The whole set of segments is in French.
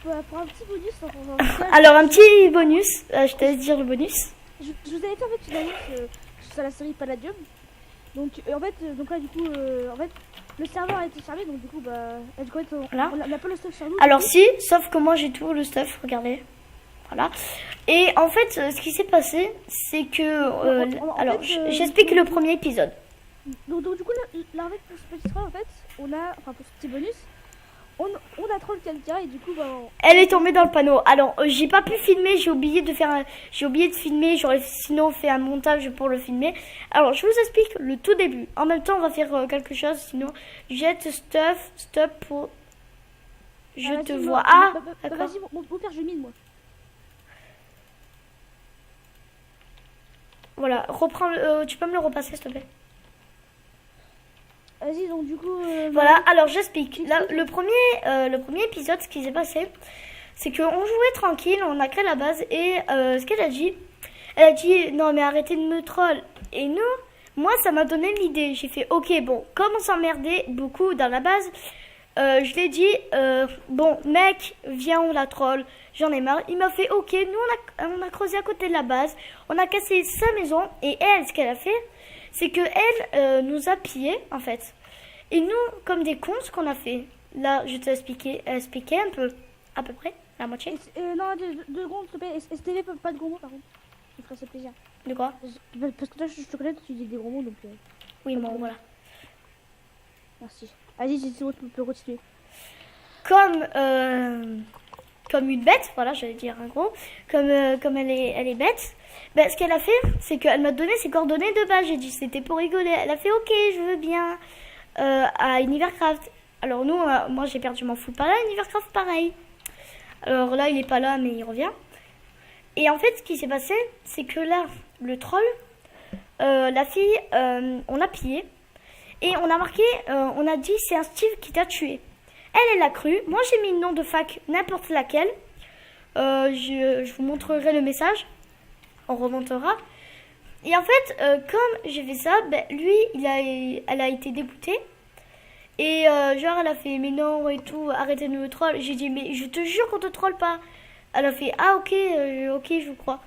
pour un petit bonus. Alors, un petit bonus. Je te laisse dire le bonus. Je vous avais fait en fait une annonce sur la série Palladium. Donc, en fait, donc là, du coup, en fait, le serveur a été fermé. Donc, du coup, bah, du coup, Voilà. on a pas le stuff sur nous. Alors, si, sauf que moi, j'ai tout le stuff. Regardez. Voilà. Et en fait, ce qui s'est passé, c'est que... alors, j'explique le premier épisode. Donc du coup, là, avec pour ce petit troll, en fait, enfin, pour ce petit bonus, on a troll quelqu'un et du coup, bah, Elle est tombée dans le panneau. Alors, j'ai pas pu filmer, j'ai oublié de filmer, j'aurais sinon fait un montage pour le filmer. Alors, je vous explique le tout début. En même temps, on va faire quelque chose, sinon, jette stop pour... Je te vois. Ah, d'accord. Vas-y, mon père, je mine, moi. Voilà, reprends tu peux me le repasser, s'il te plaît? Vas-y, donc du coup... Voilà, alors j'explique. Le premier épisode, ce qui s'est passé, c'est qu'on jouait tranquille, on a créé la base et ce qu'elle a dit, elle a dit non mais arrêtez de me troll. Et moi ça m'a donné l'idée. J'ai fait ok, bon, comme on s'emmerdait beaucoup dans la base, je l'ai dit, bon mec, viens on la troll, j'en ai marre. Il m'a fait ok, nous on a creusé à côté de la base, on a cassé sa maison et elle, ce qu'elle a fait, c'est que elle nous a pillé en fait. Et nous, comme des cons, ce qu'on a fait, là, je t'ai expliqué un peu, à peu près, la moitié. Non, 2 secondes, s'il te plaît. STV, pas de gros mots, par contre. Je ferai ça plaisir. De quoi? Parce que toi, je te connais, tu dis des gros mots, donc... Oui, bon, voilà. Merci. Vas-y, tu peux continuer. Comme une bête, voilà, j'allais dire un gros, comme elle est bête, ben, ce qu'elle a fait, c'est qu'elle m'a donné ses coordonnées de base. J'ai dit c'était pour rigoler. Elle a fait ok, je veux bien, à Univercraft. Alors nous, moi j'ai perdu mon full pas là, Univercraft pareil. Alors là, il est pas là, mais il revient. Et en fait, ce qui s'est passé, c'est que là, le troll, la fille, on l'a pillé. Et on a marqué, on a dit c'est un Steve qui t'a tué. Elle l'a cru. Moi, j'ai mis le nom de fac, n'importe laquelle. Je vous montrerai le message. On remontera. Et en fait, comme j'ai fait ça, ben, lui, elle a été dégoûtée. Et genre, elle a fait, mais non, et tout, arrêtez de me troll. J'ai dit, mais je te jure qu'on te troll pas. Elle a fait, ah, ok, je vous crois.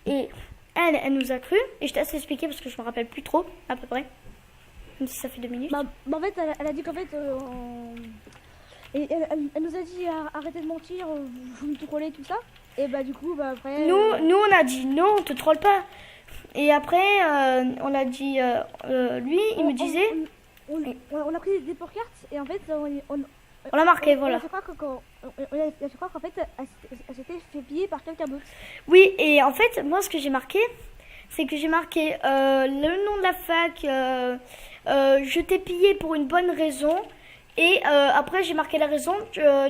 Et elle nous a cru. Et je t'ai assez expliqué parce que je me rappelle plus trop, à peu près. Même si ça fait 2 minutes. Bah, en fait, elle a dit qu'en fait... Et elle nous a dit arrêtez de mentir, vous me trollez tout ça. Et bah du coup bah après... Nous on a dit non, on te troll pas. Et après on a dit lui il me disait... On a pris des pour-cartes et en fait on l'a marqué, voilà. On a fait croire qu'en fait elle s'était fait piller par quelqu'un d'autre. Oui, et en fait moi ce que j'ai marqué, c'est que j'ai marqué le nom de la fac, je t'ai pillé pour une bonne raison. Et après j'ai marqué la raison,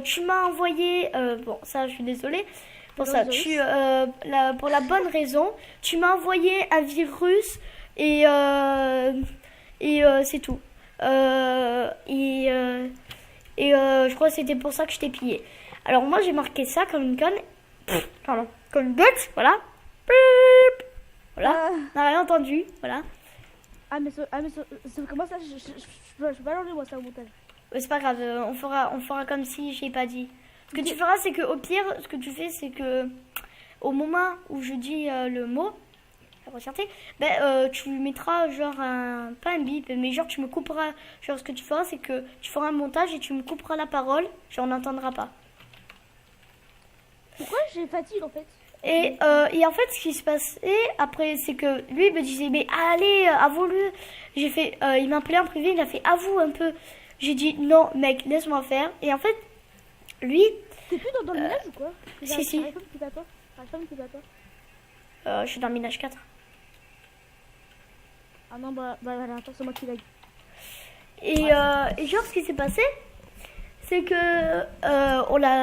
tu m'as envoyé, bon ça je suis désolée, pour ça, pour la bonne raison, tu m'as envoyé un virus et c'est tout. Je crois que c'était pour ça que je t'ai pillé. Alors moi j'ai marqué ça comme une conne, pardon, comme une bête, voilà. Voilà, on n'a rien entendu, voilà. Ah mais comment ça, je peux pas l'enlever moi ça au montage. C'est pas grave, on fera comme si j'ai pas dit. Ce que tu feras, c'est que au pire, ce que tu fais, c'est que au moment où je dis le mot, ben, tu mettras genre pas un bip, mais genre tu me couperas. Genre ce que tu feras, c'est que tu feras un montage et tu me couperas la parole, genre on n'entendra pas. Pourquoi j'ai fatigue en fait? Et en fait, ce qui se passait après, c'est que lui me disait, mais allez, avoue-le. J'ai fait, il m'a appelé en privé, il a fait, avoue un peu. J'ai dit non mec laisse-moi faire. Et en fait lui... T'es plus dans le minage ou quoi? Si. Je suis dans le minage 4. Ah non bah attends c'est moi qui l'ai. Et genre ce qui s'est passé, c'est que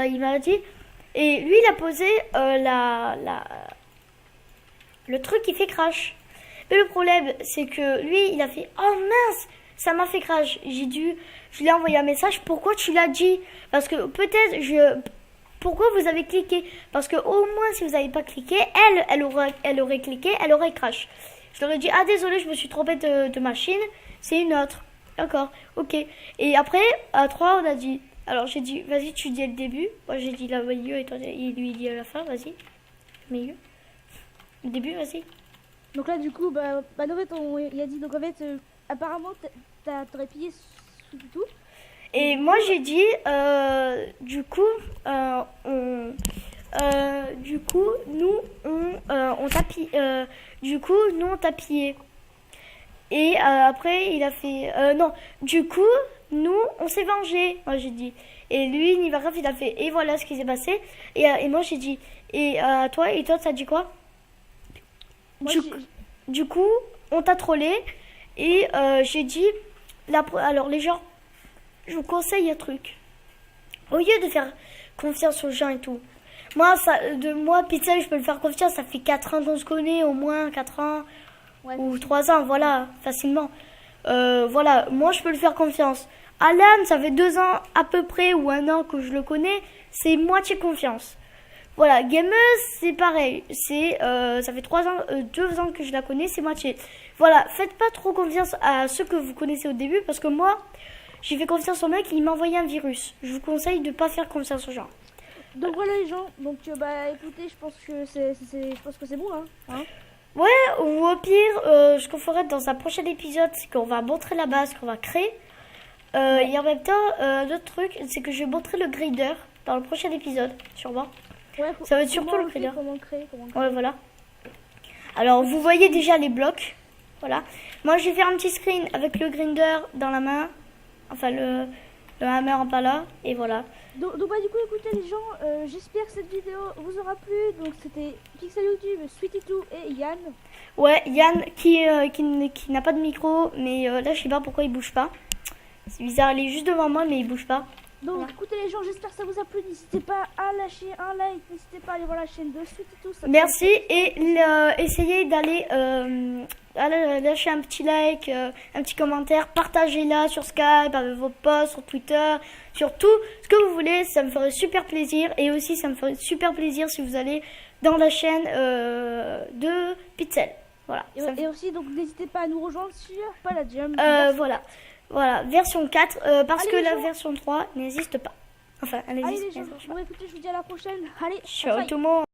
il m'a dit... Et lui il a posé le truc qui fait crash. Mais le problème c'est que lui il a fait oh mince, ça m'a fait crash. Je lui ai envoyé un message. Pourquoi tu l'as dit? Parce que peut-être pourquoi vous avez cliqué? Parce que au moins si vous n'avez pas cliqué, elle aurait cliqué, elle aurait crash. Je leur ai dit ah désolé, je me suis trompée de machine, c'est une autre. D'accord, ok. Et après à 3 on a dit Alors j'ai dit, vas-y, tu dis le début. Moi j'ai dit le milieu et toi, il lui dit à la fin, vas-y. Milieu. Le début, vas-y. Donc là, du coup, bah en fait, il a dit, donc en fait, apparemment, t'aurais pillé tout. Et moi j'ai dit, du coup, nous on t'a pillé. Du coup, nous on t'a pillé. Et après il a fait, non. Du coup, nous on s'est vengé. Moi j'ai dit. Et lui, Nivarov, il a fait. Et voilà ce qui s'est passé. Et moi j'ai dit. Et toi, t'as dit quoi? Moi, Du coup, on t'a trollé. Et j'ai dit. Alors les gens. Je vous conseille un truc. Au lieu de faire confiance aux gens et tout. Moi, Pixel, je peux le faire confiance. Ça fait 4 ans qu'on se connaît, au moins 4 ans. Ouais. Ou 3 ans, voilà, facilement. Voilà, moi, je peux le faire confiance. Alan, ça fait 2 ans à peu près, ou 1 an que je le connais. C'est moitié confiance. Voilà, Gameuse, c'est pareil. Ça fait 2 ans que je la connais, c'est moitié. Voilà, faites pas trop confiance à ceux que vous connaissez au début, parce que moi... J'ai fait confiance au mec, il m'a envoyé un virus. Je vous conseille de pas faire confiance aux gens. Donc voilà les gens, donc bah écoutez, je pense que c'est bon hein. Ouais, ou au pire, ce qu'on ferait dans un prochain épisode, c'est qu'on va montrer la base qu'on va créer. Et en même temps, l'autre truc, c'est que je vais montrer le grader dans le prochain épisode, sûrement. Ouais, ça va être surtout le grader. Comment créer. Ouais, voilà. Alors, vous voyez déjà les blocs. Voilà. Moi, je vais faire un petit screen avec le grinder dans la main. Enfin, le hammer en pas là, et voilà. Donc bah du coup, écoutez les gens, j'espère que cette vidéo vous aura plu. Donc c'était Pixel YouTube, Sweetie2 et Yann. Ouais, Yann qui n'a pas de micro, mais là je sais pas pourquoi il bouge pas. C'est bizarre, il est juste devant moi, mais il bouge pas. Donc voilà. Écoutez les gens, j'espère que ça vous a plu. N'hésitez pas à lâcher un like, n'hésitez pas à aller voir la chaîne de Sweetie2. Merci, et essayez d'aller lâcher un petit like, un petit commentaire, partagez-la sur Skype, avec vos posts, sur Twitter, sur tout ce que vous voulez, ça me ferait super plaisir. Et aussi ça me ferait super plaisir si vous allez dans la chaîne de Pixel. Voilà. Et aussi donc n'hésitez pas à nous rejoindre sur Palladium. Voilà, version 4, parce allez, que la version 3 n'existe pas. Enfin, elle existe. Allez les gens, bon écoutez, je vous dis à la prochaine. Allez, ciao tout le monde.